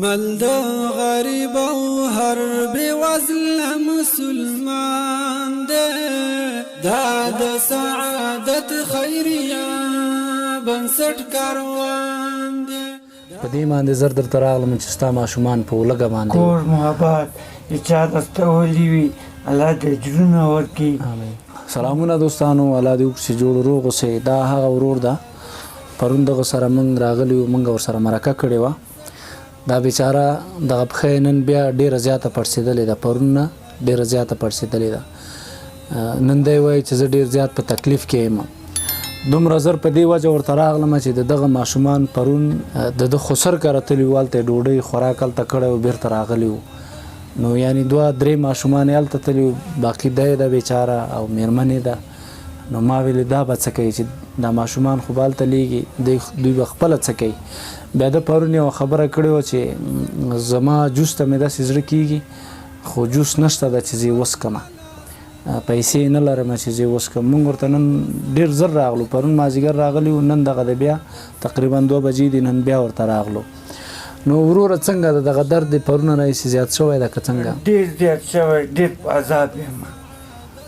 مل د غریب او هر بی وزل مسلمان دے دا د سعادت خیریه بنسټ کاروان دے په دې باندې زر درته راغلم چې ستا ماشومان په ولږه باندې کور محبت چا درته ویلي وي الله دې اجرونه ورکړي. سلامونه دوستانو، الله دې وکړي چې جوړ روغ اوسئ. دا هغه ورور ده پرون دغه سره موږ راغلي وو، موږ ورسره مرکه کړې وه. دا بیچاره دغه پښه نن بیا ډېره زیاته پړسېدلې ده، پرون نه ډېره زیاته پړسېدلې ده. نن دی وایي چې زه ډېر زیات په تکلیف کې یم. دومره زر په دې وجه ورته راغلم چې د دغه ماشومان پرون د ده خسر کره تلي وو، هلته یې ډوډۍ خوراک هلته کړی و، بېرته راغلي وو. نو یعنې دوه درې ماشومان یې هلته تلي وو، باقي دی ده بیچاره او مېرمن یې ده. نو ما ویلې دا به څه کوي چې دا ماشومان خو به هلته لیږي، دوی به خپله څه کوي. بیا د پرون یوه خبره کړې وه چې زما جوس ته مې داسې زړه کېږي، خو جوس نشته ده چې زه یې وڅکمه، پیسې نه لرم چې زه یې وڅکم. موږ ورته نن ډېر زر راغلو، پرون مازدیګر راغلي وو، نن دغه د بیا تقریبا 2 بجې دي، نن بیا ورته راغلو. نو وروره څنګه د دغه درد دې پرونه راهیسې زیات شوی ده که څنګه؟ ډېر زیات شوی، ډېر په عذاب یم،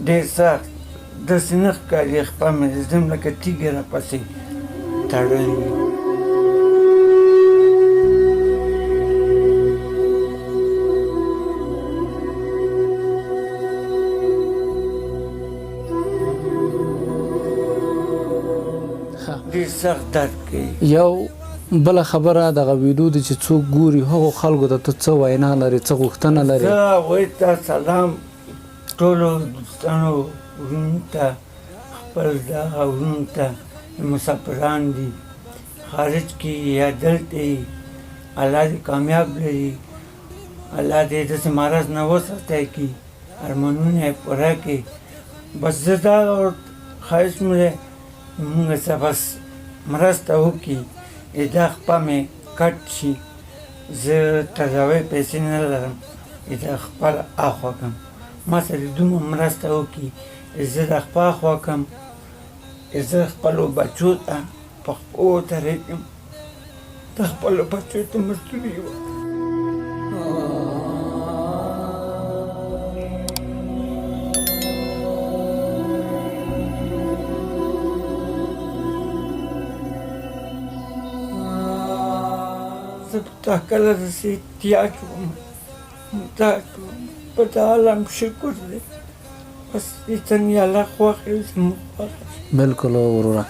ډېر سخت. داسې نه ښکاري خپه مې ځم لکه تیږې راپسې تړلې وي. ډېر سخت درد کوي. یو بله خبره دغه ویډیو دی چې څوک ګوري هغو خلکو ته ته څه وینا لرې، څه غوښتنه لرې؟ زه وایي ته سلام ټولو دوستانو ورونو ته، خپل دغه ورونو ته مسافران دي خارج کې یا دلته یي، الله دې کامیاب لري، الله دې داسې مرض نه وساتی کړي، ارمانونه یې پوره کړي. بس زه دا خواهش مې دی مونږ سره بس مرسته وکړي، دا خپه مې کټ شي. زه تداوی پیسې نه لرم، دا خپل اخوا کړم، ما سره دومره مرسته وکړي، زه د خپه اخوا کړم، زه خپلو بچو ته په خپو درېږم، د خپلو بچو ته مسؤلي وکړم. زه په تا کله داسې احتیاج وم، محتاج وم، په دا عالم شکر دی. بس څنګه الله خوښ وي زموږ خوښ. بلکل وروره.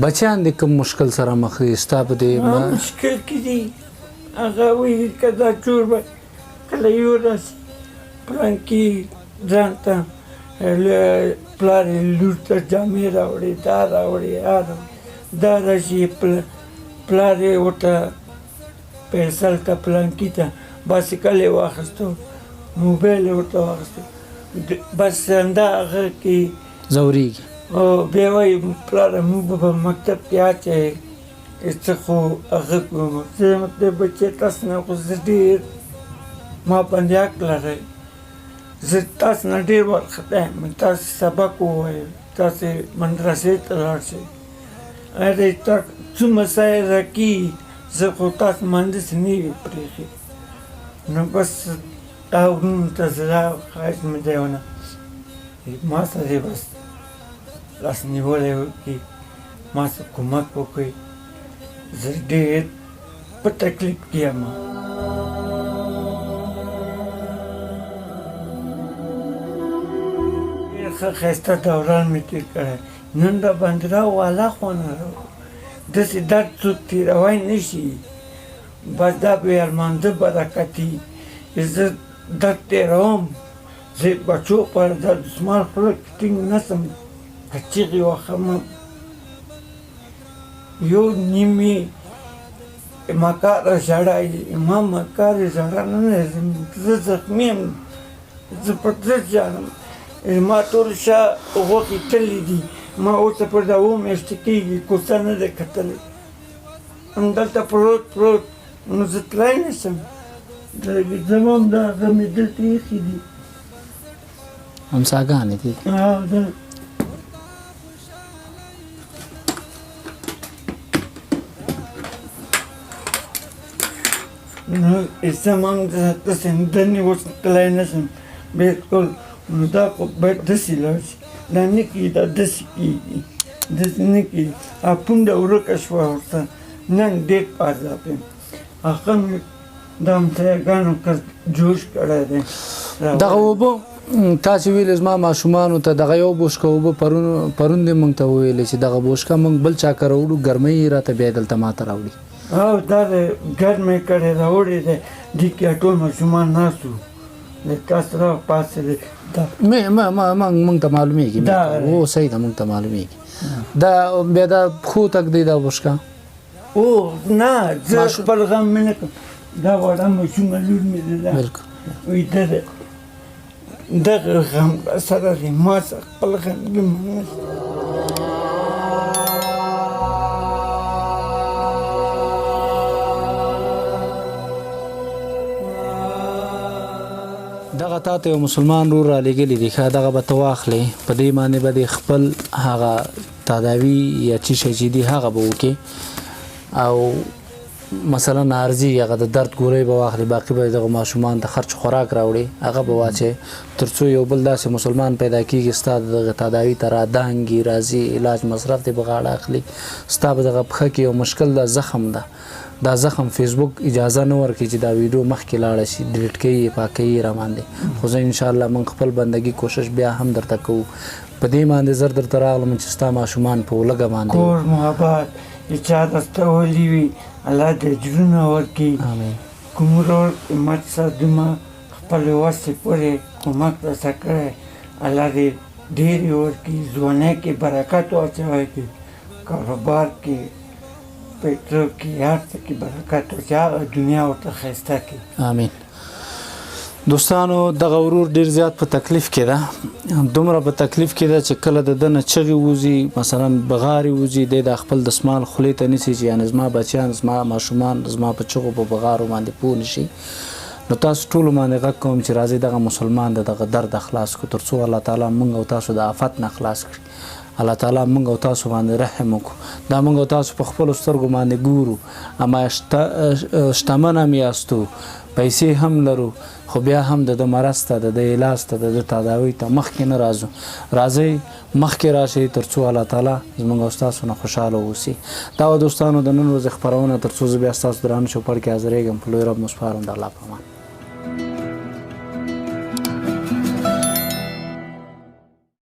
بچیان دې کوم مشکل سره مخ دي ستا په دې؟ مشکل کې دي، هغه وایي که دا چور به کله یو راشي پلانکي ځان ته پلار یې لور ته جامې راوړي، دا راوړي، دا راشي، پلار یې ورته فیصل ته پلانکي ته بایسکل یې واخیستو، موبایل یې ورته واخیستو، بس همدا هغه کې ځورېږي. او بیا وایي پلاره موږ به مکتب کې اچوې، څه خو هغه کوم. زه مطلب بچی تاسو نه خو زه ډېر ما باندې حق لرئ، زه تاسو نه ډېر وارخطا یم، تاسو سبق ووایئ، تاسې مدرسې ته لاړ شئ، څو مسایل راکېږي، زه خو تاسو مهندس نه وي پرېښي. نو بس دا ورونو ته زه دا خواهش مې دی ونه ما سره بس لاس نیولی وکړي، ما سره کومک وکړي، زه ډېر په تکلیف کې یم. ډېر ښه ښایسته دوران مې تېر کړی، نن راباندې راواله خو نه داسې درد څوک تېروی نه شي. بس دا بې ارمانده برکت وي، زه درد تېروم، زه بچو پر د دسمال خوله کې ټینګ نه شم، په چیغې وهم. یو نیمې مکاره ژړا یې، ما مکاره ژړا نه لرم، زه زخمي یم، زه په زړه ژاړم، ما ټول شا غوښې تللي دي، ما اوسه پر دا 2 میاشتې کېږي کوڅه نه ده کتلې، همدلته پروت نو زه تللی نه شم. زما هم دا هغه مې دلته ایښي دي، همساګانې دي. نو زمونږ داسې دنې اوس تللی نه شم بلکل. نو دا خو باید داسې لاړ شي، دا نه کېږي، دا داسې کېږي، داسې نه کېږي. پونډه ورکه شوه ورته، نن ډېر په عذاب یم. هغه مې دا همسایهګانو جوش کړی دی. دغه اوبه تاسې ویلې زما ماشومانو ته دغه یو بوشکه اوبه پرون دې موږ ته وویلې چې دغه بوشکه موږ بل چا کره وړو، ګرمۍ یې راته بیا دلته ما ته راوړي. او دا د ګرمۍ کړی راوړی دی، دې کې ټول ماشومان ناست وو، د تاسو را پاسېدې. موږ ته معلومېږي، او صحیح ده، موږ ته معلومېږي. دا بیا دا پښو تک دی دا بوشکه؟ او نه، زه خپل غم مې نه کړم، دا وړه ماشومه لور مې ده، بلکل ویده ده. دغه غم سره دی، ما سره خپل غمګین نشته. دغه تا ته یو مسلمان رور را لېږلی دی، ښه دغه به ته واخلې، په دې باندې به دې خپل هغه تداوي یا څه شی چې دي هغه به وکړې، او مثلا عارضي هغه د درد ګولۍ به واخلي، باقي به دغه ماشومان د خرچ خوراک راوړي هغه به واچې، تر څو یو بل داسې مسلمان پیدا کېږي ستا دغه تداوي ته رادانګي راځي، علاج مصرف دې به غاړه اخلي، ستا به دغه پښه کې یو مشکل ده، زخم ده، دا زخم فیسبوک اجازه نه ورکوي چې دا ویډیو مخکې لاړه شي، ډیلیټ کوي یې، پاکوي یې را باندې. خو زه انشاءالله موږ خپل بندګي کوشش بیا هم درته کوو. په دې باندې زر درته راغلم چې ستا ماشومان په ولږه باندې کور محبت چا درته ویلي وي، الله دې اجرونه ورکړي. کوم ورور مات صدمه خپل وسې پورې کومک راته کړی، الله دې ډېرې ورکړي، ځوانۍ کې برکت واچوي، کې کاروبار کې، پیټرو کې، هر څه کې برکت واچوي، دنیا ورته ښایسته کړي. آمین. دوستانو دغه ورور ډیر زیات په تکلیف کې ده، دومره په تکلیف کې ده چې کله د ده نه چغې وځي، مثلا بغارې وځي، دی د خپل دسمال خولې ته نیسي چې یعنې زما بچیان، زما ماشومان زما په چغو په بغارو باندې پوه نه شي. نو تاسو ټولو باندې غږ کوم چې راځئ دغه مسلمان د دغه درد خلاص کړو، تر څو الله تعالی موږ او تاسو د آفت نه خلاص کړي. الله تعالی موږ او تاسو باندې رحم وکړو. دا موږ او تاسو په خپلو سترګو باندې ګورو، اما شتمن هم یاستو، پیسې هم لرو، خو بیا هم د مرض ته، د علاج ته، د تداوي ته مخکې نه راځو. راځئ مخکې راشئ تر څو الله تعالی زموږ او ستاسو نه خوشحاله اوسي. دا دوستانو د نن ورځې خپرونه، تر څو زه بیا ستاسو درانه چوپړ کې حاضرېږم، په لوی رب مو سپارم، د الله په امان.